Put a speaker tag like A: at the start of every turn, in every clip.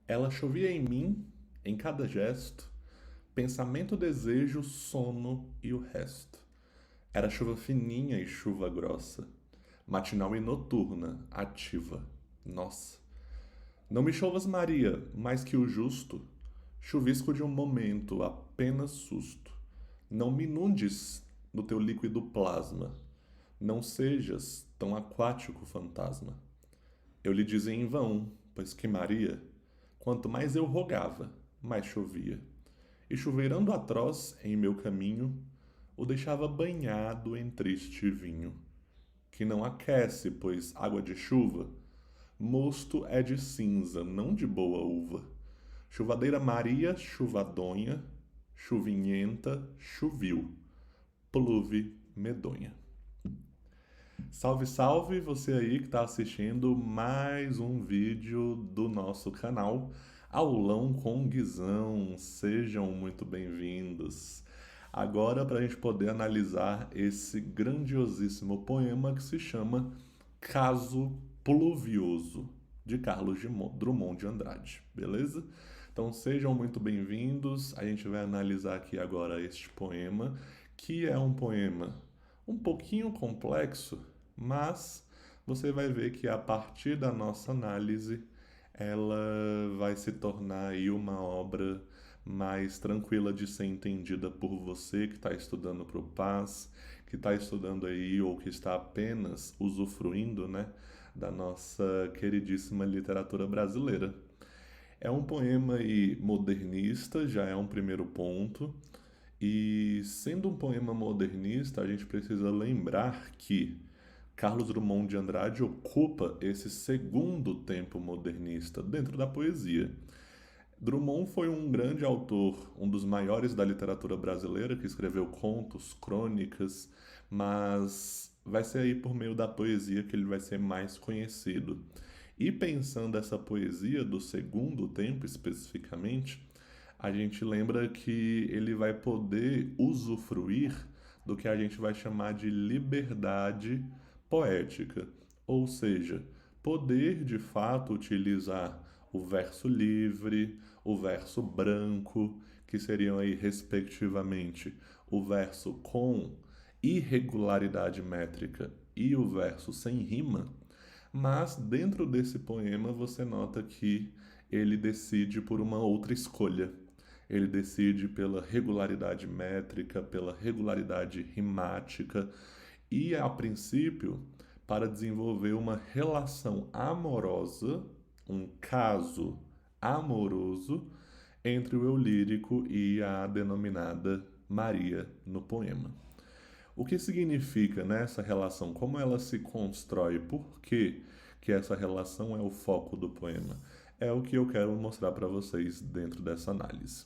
A: Ela chovia em mim, em cada gesto, pensamento, desejo, sono e o resto. Era chuva fininha e chuva grossa, matinal e noturna, ativa. Nossa. Não me chovas, Maria, mais que o justo, chuvisco de um momento, apenas susto. Não me inundes no teu líquido plasma, não sejas tão aquático fantasma. Eu lhe dizia em vão, pois que Maria, quanto mais eu rogava, mais chovia. E chuveirando atroz em meu caminho, o deixava banhado em triste vinho, que não aquece, pois água de chuva, mosto é de cinza, não de boa uva. Chuvadeira Maria, chuvadonha, chuvinhenta, chuviu, pluve medonha. Salve, salve você aí que está assistindo mais um vídeo do nosso canal Aulão com Guizão. Sejam muito bem-vindos. Agora, para a gente poder analisar esse grandiosíssimo poema que se chama Caso Pluvioso, de Carlos Drummond de Andrade, beleza? Então sejam muito bem-vindos. A gente vai analisar aqui agora este poema, que é um poema um pouquinho complexo, mas você vai ver que a partir da nossa análise ela vai se tornar aí uma obra mais tranquila de ser entendida por você que está estudando para o PAS, que está estudando aí ou que está apenas usufruindo, né, da nossa queridíssima literatura brasileira. É um poema aí modernista, já é um primeiro ponto. E sendo um poema modernista, a gente precisa lembrar que Carlos Drummond de Andrade ocupa esse segundo tempo modernista dentro da poesia. Drummond foi um grande autor, um dos maiores da literatura brasileira, que escreveu contos, crônicas, mas vai ser aí por meio da poesia que ele vai ser mais conhecido. E pensando essa poesia do segundo tempo especificamente, a gente lembra que ele vai poder usufruir do que a gente vai chamar de liberdade poética, ou seja, poder de fato utilizar o verso livre, o verso branco, que seriam aí respectivamente o verso com irregularidade métrica e o verso sem rima, mas dentro desse poema você nota que ele decide por uma outra escolha. Ele decide pela regularidade métrica, pela regularidade rimática e, a princípio, para desenvolver uma relação amorosa, um caso amoroso entre o eu lírico e a denominada Maria no poema. O que significa, né, essa relação? Como ela se constrói? Por que essa relação é o foco do poema? É o que eu quero mostrar para vocês dentro dessa análise.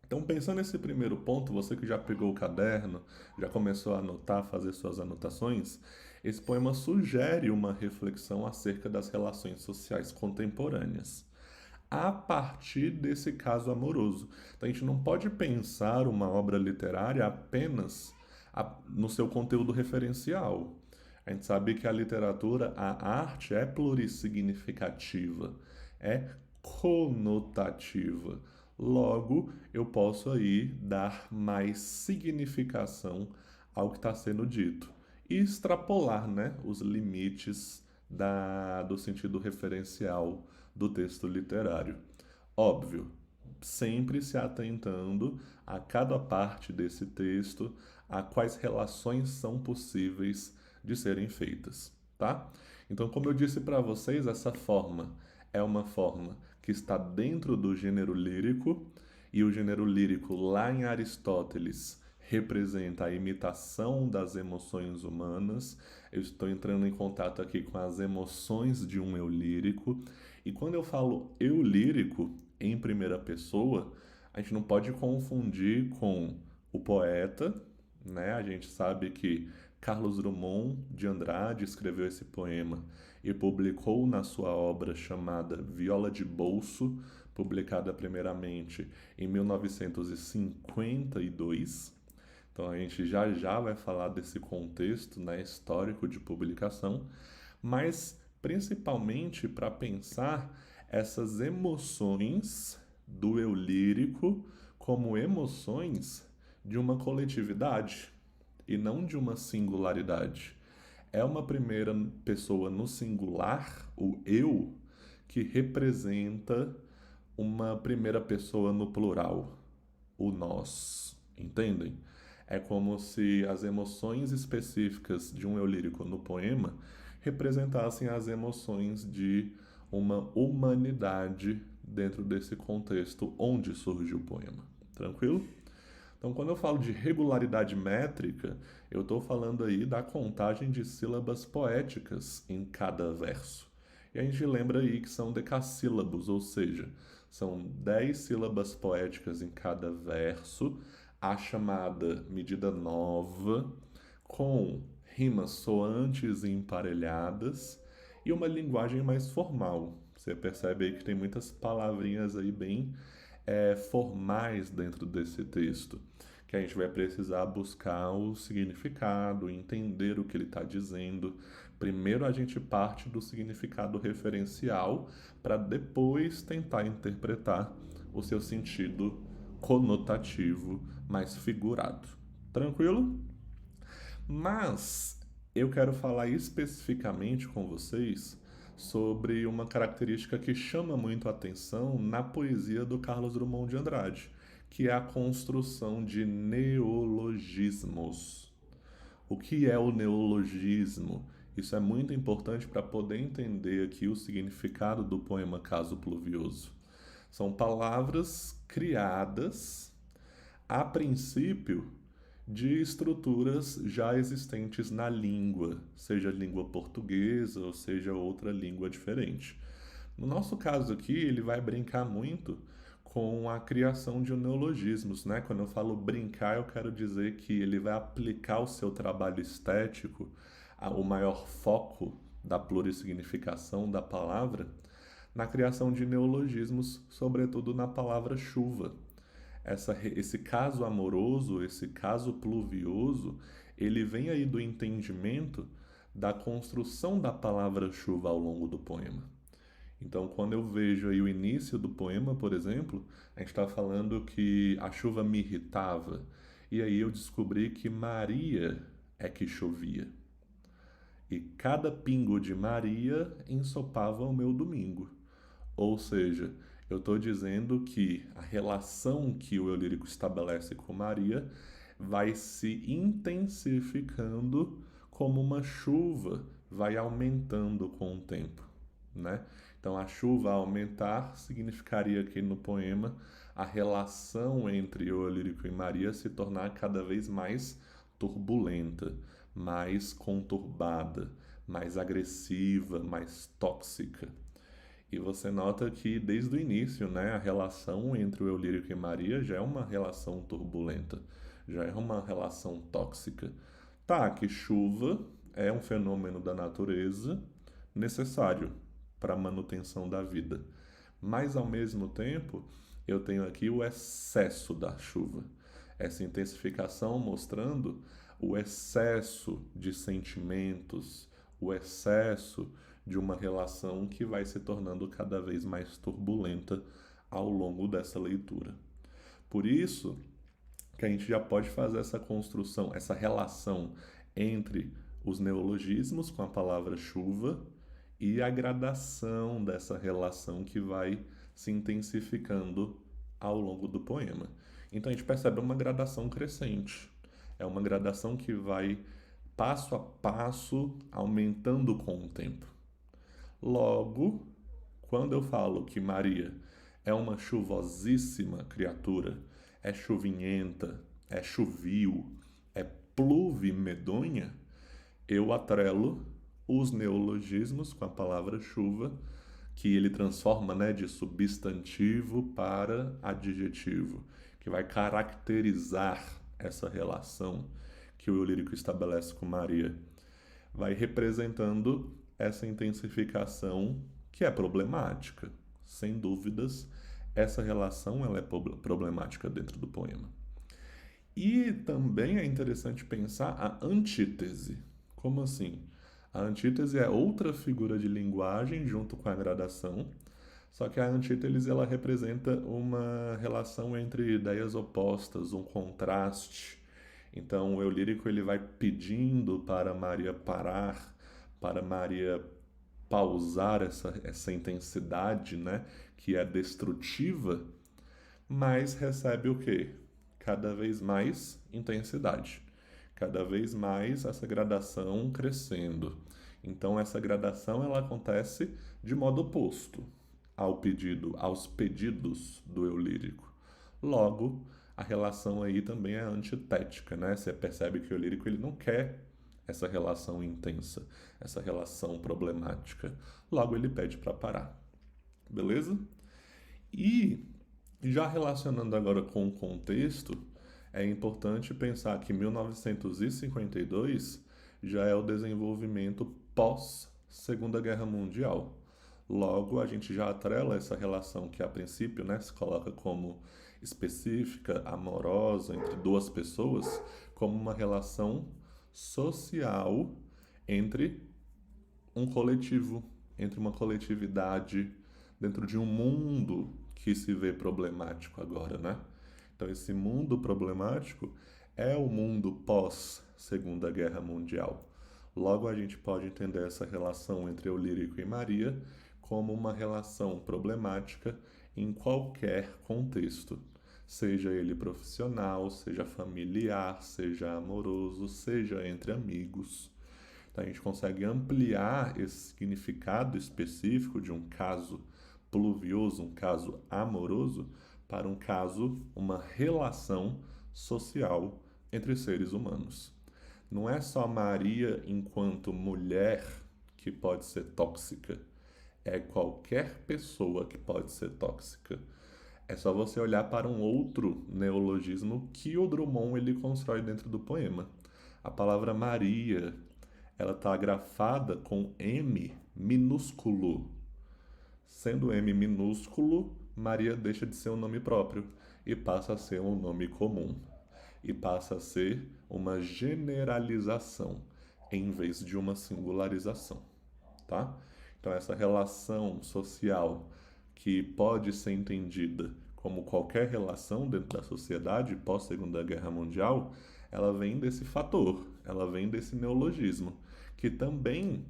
A: Então, pensando nesse primeiro ponto, você que já pegou o caderno, já começou a anotar, fazer suas anotações, esse poema sugere uma reflexão acerca das relações sociais contemporâneas, a partir desse caso amoroso. Então, a gente não pode pensar uma obra literária apenas no seu conteúdo referencial. A gente sabe que a literatura, a arte é plurissignificativa, é conotativa. Logo, eu posso aí dar mais significação ao que está sendo dito e extrapolar, né, os limites do sentido referencial do texto literário. Óbvio, sempre se atentando a cada parte desse texto, a quais relações são possíveis de serem feitas, tá? Então, como eu disse para vocês, essa forma é uma forma que está dentro do gênero lírico, e o gênero lírico lá em Aristóteles representa a imitação das emoções humanas. Eu estou entrando em contato aqui com as emoções de um eu lírico, e quando eu falo eu lírico em primeira pessoa, a gente não pode confundir com o poeta, né? A gente sabe que Carlos Drummond de Andrade escreveu esse poema e publicou na sua obra chamada Viola de Bolso, publicada primeiramente em 1952. Então a gente já vai falar desse contexto, né, histórico de publicação, mas principalmente para pensar essas emoções do eu lírico como emoções de uma coletividade e não de uma singularidade. É uma primeira pessoa no singular, o eu, que representa uma primeira pessoa no plural, o nós. Entendem? É como se as emoções específicas de um eu lírico no poema representassem as emoções de uma humanidade dentro desse contexto onde surge o poema. Tranquilo? Então, quando eu falo de regularidade métrica, eu estou falando aí da contagem de sílabas poéticas em cada verso. E a gente lembra aí que são decassílabos, ou seja, são 10 sílabas poéticas em cada verso, a chamada medida nova, com rimas soantes e emparelhadas e uma linguagem mais formal. Você percebe aí que tem muitas palavrinhas aí bem formais dentro desse texto, que a gente vai precisar buscar o significado, entender o que ele está dizendo. Primeiro a gente parte do significado referencial para depois tentar interpretar o seu sentido conotativo mais figurado. Tranquilo? Mas eu quero falar especificamente com vocês sobre uma característica que chama muito a atenção na poesia do Carlos Drummond de Andrade, que é a construção de neologismos. O que é o neologismo? Isso é muito importante para poder entender aqui o significado do poema Caso Pluvioso. São palavras criadas a princípio de estruturas já existentes na língua, seja língua portuguesa ou seja outra língua diferente. No nosso caso aqui, ele vai brincar muito com a criação de neologismos, né? Quando eu falo brincar, eu quero dizer que ele vai aplicar o seu trabalho estético, o maior foco da plurissignificação da palavra, na criação de neologismos, sobretudo na palavra chuva. Esse caso amoroso, esse caso pluvioso, ele vem aí do entendimento da construção da palavra chuva ao longo do poema. Então, quando eu vejo aí o início do poema, por exemplo, a gente está falando que a chuva me irritava, e aí eu descobri que Maria é que chovia. E cada pingo de Maria ensopava o meu domingo. Ou seja, eu estou dizendo que a relação que o eu lírico estabelece com Maria vai se intensificando como uma chuva vai aumentando com o tempo, né? Então, a chuva aumentar significaria aqui no poema a relação entre o eu lírico e Maria se tornar cada vez mais turbulenta, mais conturbada, mais agressiva, mais tóxica. E você nota que desde o início, né, a relação entre o eu lírico e Maria já é uma relação turbulenta, já é uma relação tóxica. Tá, que chuva é um fenômeno da natureza necessário para a manutenção da vida. Mas ao mesmo tempo, eu tenho aqui o excesso da chuva. Essa intensificação mostrando o excesso de sentimentos, o excesso de uma relação que vai se tornando cada vez mais turbulenta ao longo dessa leitura. Por isso que a gente já pode fazer essa construção, essa relação entre os neologismos com a palavra chuva e a gradação dessa relação que vai se intensificando ao longo do poema. Então a gente percebe uma gradação crescente. É uma gradação que vai passo a passo aumentando com o tempo. Logo, quando eu falo que Maria é uma chuvosíssima criatura, é chuvinhenta, é chuvio, é pluvimedonha, eu atrelo os neologismos com a palavra chuva, que ele transforma, né, de substantivo para adjetivo, que vai caracterizar essa relação que o eu lírico estabelece com Maria. Vai representando essa intensificação que é problemática. Sem dúvidas, essa relação ela é problemática dentro do poema. E também é interessante pensar a antítese. Como assim? A antítese é outra figura de linguagem junto com a gradação, Só que a antítese ela representa uma relação entre ideias opostas, um contraste. Então o eu lírico ele vai pedindo para Maria parar, para Maria pausar essa intensidade, né, que é destrutiva, mas recebe o quê? Cada vez mais intensidade, cada vez mais essa gradação crescendo. Então essa gradação ela acontece de modo oposto aos pedidos do eu lírico. Logo, a relação aí também é antitética, né? Você percebe que o lírico ele não quer essa relação intensa, essa relação problemática. Logo, ele pede para parar. Beleza? E já relacionando agora com o contexto, é importante pensar que 1952 já é o desenvolvimento pós Segunda Guerra Mundial. Logo, a gente já atrela essa relação que a princípio, né, se coloca como específica, amorosa entre duas pessoas, como uma relação social entre um coletivo, entre uma coletividade, dentro de um mundo que se vê problemático agora, né? Então, esse mundo problemático é o mundo pós Segunda Guerra Mundial. Logo, a gente pode entender essa relação entre eu lírico e Maria como uma relação problemática em qualquer contexto, seja ele profissional, seja familiar, seja amoroso, seja entre amigos. Então, a gente consegue ampliar esse significado específico de um caso pluvioso, um caso amoroso, para um caso, uma relação social entre seres humanos. Não é só Maria enquanto mulher que pode ser tóxica, é qualquer pessoa que pode ser tóxica. É só você olhar para um outro neologismo que o Drummond ele constrói dentro do poema. A palavra Maria, ela está grafada com M minúsculo. Sendo M minúsculo, Maria deixa de ser um nome próprio e passa a ser um nome comum. E passa a ser uma generalização em vez de uma singularização, tá? Então essa relação social que pode ser entendida como qualquer relação dentro da sociedade pós Segunda Guerra Mundial, ela vem desse fator, ela vem desse neologismo, que também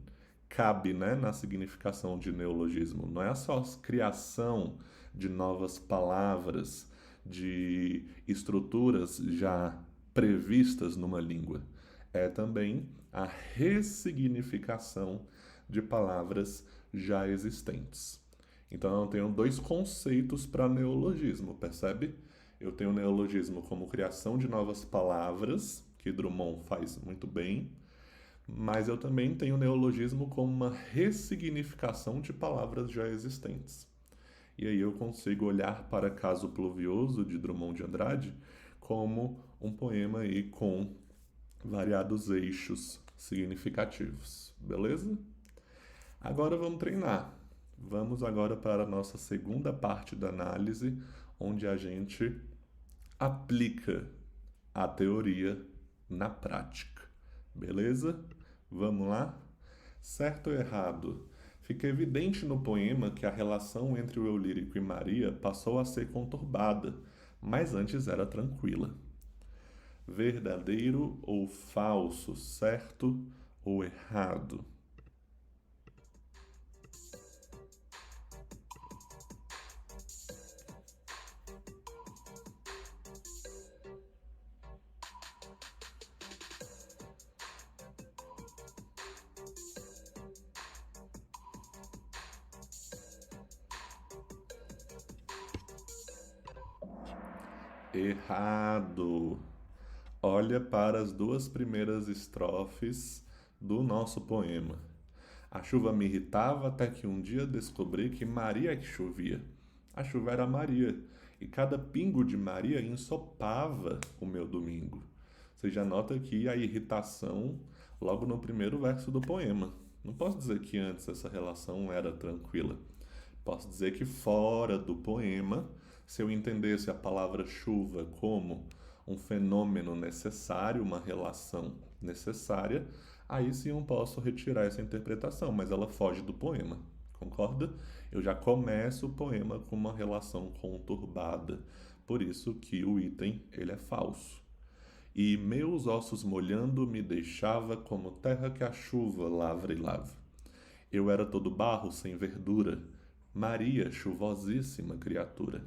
A: cabe, né, na significação de neologismo. Não é só a criação de novas palavras, de estruturas já previstas numa língua. É também a ressignificação de palavras já existentes. Então eu tenho dois conceitos para neologismo, percebe? Eu tenho o neologismo como criação de novas palavras, que Drummond faz muito bem, mas eu também tenho o neologismo como uma ressignificação de palavras já existentes. E aí eu consigo olhar para Caso Pluvioso, de Drummond de Andrade, como um poema aí com variados eixos significativos, beleza? Agora vamos treinar. Vamos agora para a nossa segunda parte da análise, onde a gente aplica a teoria na prática, beleza? Vamos lá? Certo ou errado? Fica evidente no poema que a relação entre o eu lírico e Maria passou a ser conturbada, mas antes era tranquila. Verdadeiro ou falso, certo ou errado? Errado. Olha para as duas primeiras estrofes do nosso poema. A chuva me irritava até que um dia descobri que Maria é que chovia. A chuva era Maria, e cada pingo de Maria ensopava o meu domingo. Você já nota aqui a irritação logo no primeiro verso do poema. Não posso dizer que antes essa relação era tranquila. Posso dizer que fora do poema, se eu entendesse a palavra chuva como um fenômeno necessário, uma relação necessária, aí sim eu posso retirar essa interpretação, mas ela foge do poema, concorda? Eu já começo o poema com uma relação conturbada, por isso que o item ele é falso. E meus ossos molhando me deixava como terra que a chuva lavra e lava. Eu era todo barro sem verdura, Maria, chuvosíssima criatura.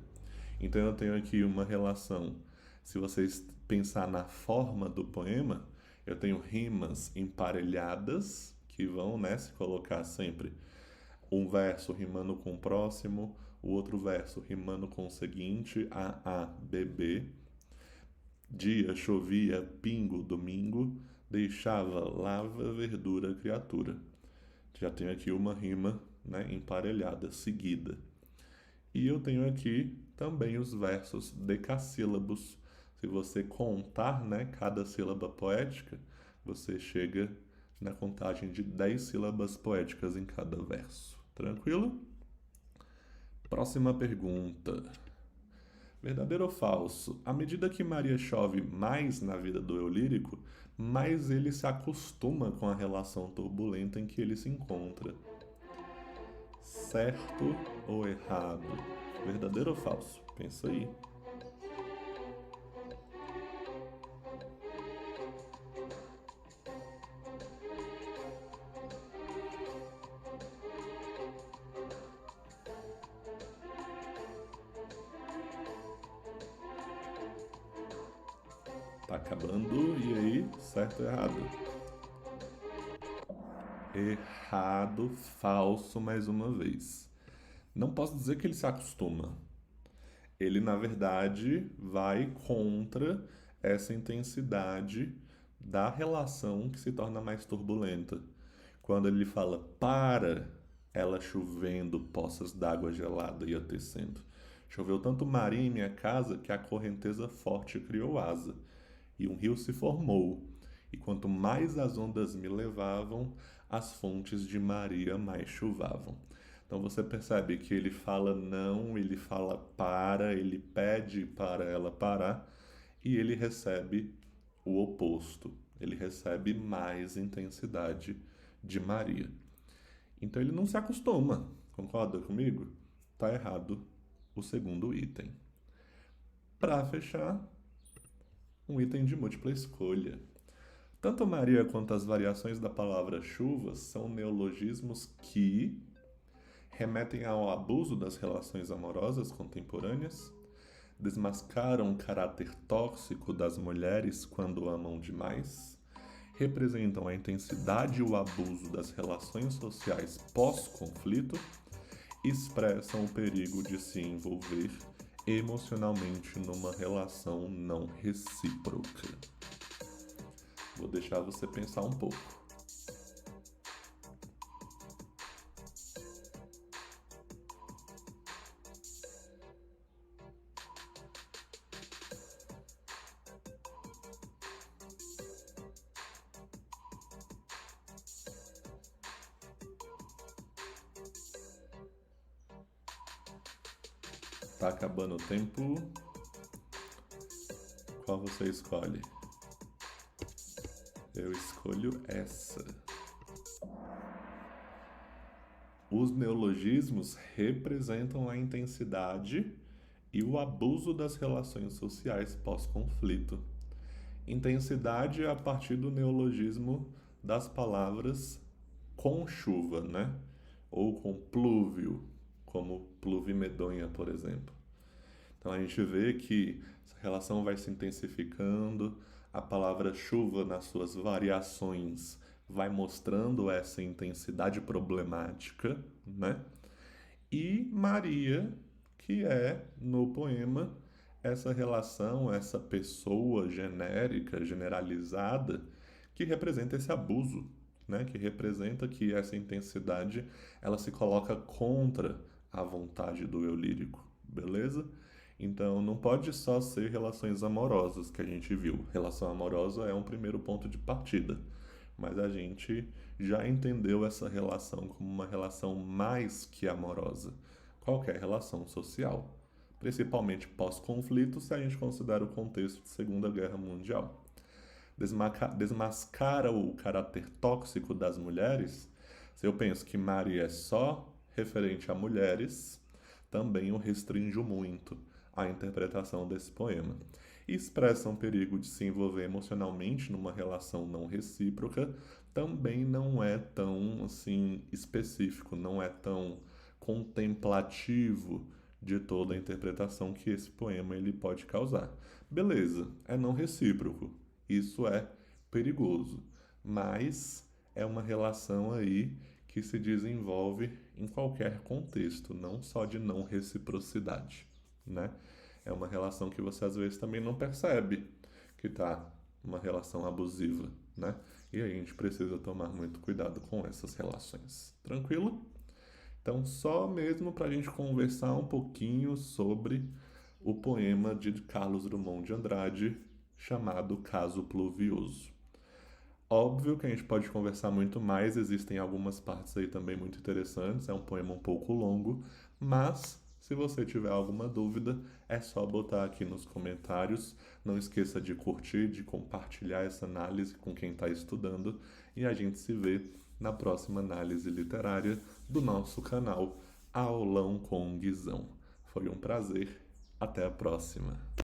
A: Então eu tenho aqui uma relação. Se vocês pensar na forma do poema, eu tenho rimas emparelhadas que vão, né, se colocar sempre um verso rimando com o próximo, o outro verso rimando com o seguinte, a, B, B. Dia chovia, pingo, domingo, deixava lava, verdura, criatura. Já tenho aqui uma rima, né, emparelhada, seguida. E eu tenho aqui também os versos decassílabos. Se você contar, né, cada sílaba poética, você chega na contagem de 10 sílabas poéticas em cada verso. Tranquilo? Próxima pergunta. Verdadeiro ou falso? À medida que Maria chove mais na vida do eu lírico, mais ele se acostuma com a relação turbulenta em que ele se encontra. Certo ou errado? Verdadeiro ou falso? Pensa aí. Tá acabando, e aí? Certo ou errado? Errado, falso mais uma vez. Não posso dizer que ele se acostuma. Ele, na verdade, vai contra essa intensidade da relação que se torna mais turbulenta. Quando ele fala para ela chovendo, poças d'água gelada ia tecendo. Choveu tanto Maria em minha casa que a correnteza forte criou asa, e um rio se formou. E quanto mais as ondas me levavam, as fontes de Maria mais chuvavam. Então você percebe que ele fala não, ele fala para, ele pede para ela parar e ele recebe o oposto. Ele recebe mais intensidade de Maria. Então ele não se acostuma. Concorda comigo? Tá errado o segundo item. Para fechar, um item de múltipla escolha. Tanto Maria quanto as variações da palavra chuva são neologismos que remetem ao abuso das relações amorosas contemporâneas, desmascaram o caráter tóxico das mulheres quando amam demais, representam a intensidade e o abuso das relações sociais pós-conflito, expressam o perigo de se envolver emocionalmente numa relação não recíproca. Vou deixar você pensar um pouco. Tá acabando o tempo. Qual você escolhe? Eu escolho essa. Os neologismos representam a intensidade e o abuso das relações sociais pós-conflito. Intensidade é a partir do neologismo das palavras com chuva, né? Ou com plúvio, como pluvimedonha, por exemplo. Então a gente vê que essa relação vai se intensificando, a palavra chuva nas suas variações vai mostrando essa intensidade problemática, né? E Maria, que é no poema essa relação, essa pessoa genérica, generalizada, que representa esse abuso, né? Que representa que essa intensidade ela se coloca contra a vontade do eu lírico, beleza? Então não pode só ser relações amorosas que a gente viu. Relação amorosa é um primeiro ponto de partida, mas a gente já entendeu essa relação como uma relação mais que amorosa, qualquer relação social, principalmente pós-conflito, se a gente considera o contexto de Segunda Guerra Mundial. Desmascara o caráter tóxico das mulheres. Se eu penso que Maria é só referente a mulheres, também o restringe muito a interpretação desse poema. Expressa um perigo de se envolver emocionalmente numa relação não recíproca, também não é tão assim específico, não é tão contemplativo de toda a interpretação que esse poema ele pode causar. Beleza, é não recíproco. Isso é perigoso, mas é uma relação aí que se desenvolve em qualquer contexto, não só de não reciprocidade, né? É uma relação que você às vezes também não percebe que tá uma relação abusiva, né? E aí a gente precisa tomar muito cuidado com essas relações. Tranquilo? Então, só mesmo para a gente conversar um pouquinho sobre o poema de Carlos Drummond de Andrade, chamado Caso Pluvioso. Óbvio que a gente pode conversar muito mais, existem algumas partes aí também muito interessantes, é um poema um pouco longo, mas se você tiver alguma dúvida, é só botar aqui nos comentários. Não esqueça de curtir, de compartilhar essa análise com quem está estudando e a gente se vê na próxima análise literária do nosso canal Aulão com Guizão. Foi um prazer, até a próxima!